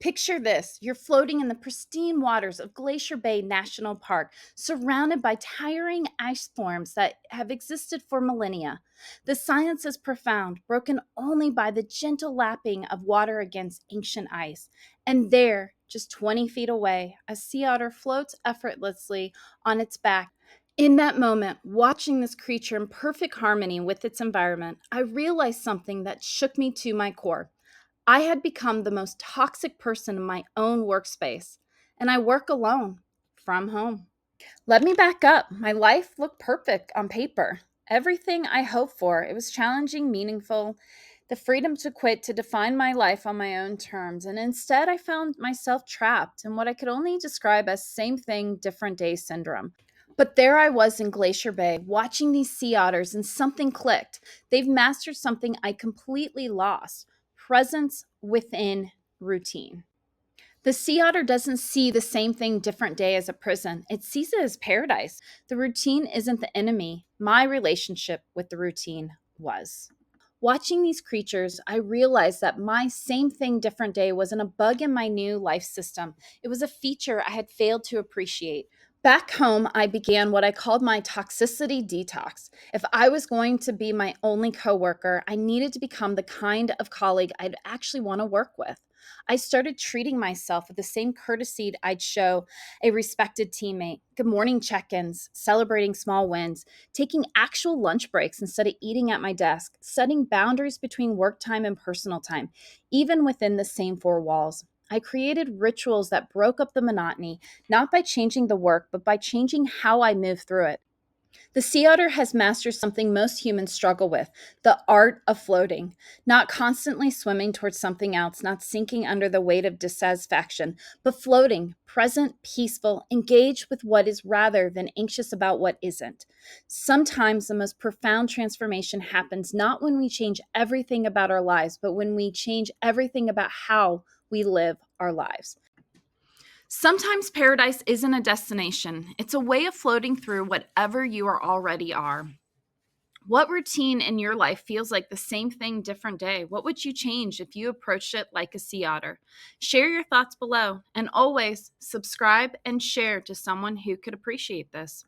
Picture this: you're floating in the pristine waters of Glacier Bay National Park, surrounded by towering ice forms that have existed for millennia. The science is profound, broken only by the gentle lapping of water against ancient ice. And there, just 20 feet away, a sea otter floats effortlessly on its back. In that moment, watching this creature in perfect harmony with its environment, I realized something that shook me to my core. I had become the most toxic person in my own workspace, and I work alone from home. Let me back up. My life looked perfect on paper. Everything I hoped for. It was challenging, meaningful, the freedom to quit, to define my life on my own terms. And instead, I found myself trapped in what I could only describe as same thing, different day syndrome. But there I was in Glacier Bay, watching these sea otters, and something clicked. They've mastered something I completely lost: presence within routine. The sea otter doesn't see the same thing different day as a prison. It sees it as paradise. The routine isn't the enemy. My relationship with the routine was. Watching these creatures, I realized that my same thing different day wasn't a bug in my new life system. It was a feature I had failed to appreciate. Back home, I began what I called my toxicity detox. If I was going to be my only coworker, I needed to become the kind of colleague I'd actually want to work with. I started treating myself with the same courtesy I'd show a respected teammate. Good morning check ins, celebrating small wins, taking actual lunch breaks instead of eating at my desk, setting boundaries between work time and personal time, even within the same four walls. I created rituals that broke up the monotony, not by changing the work, but by changing how I move through it. The sea otter has mastered something most humans struggle with: the art of floating, not constantly swimming towards something else, not sinking under the weight of dissatisfaction, but floating, present, peaceful, engaged with what is rather than anxious about what isn't. Sometimes the most profound transformation happens not when we change everything about our lives, but when we change everything about how we live our lives. Sometimes paradise isn't a destination, it's a way of floating through whatever you are already are. What routine in your life feels like the same thing, different day? What would you change if you approached it like a sea otter? Share your thoughts below, and always subscribe and share to someone who could appreciate this.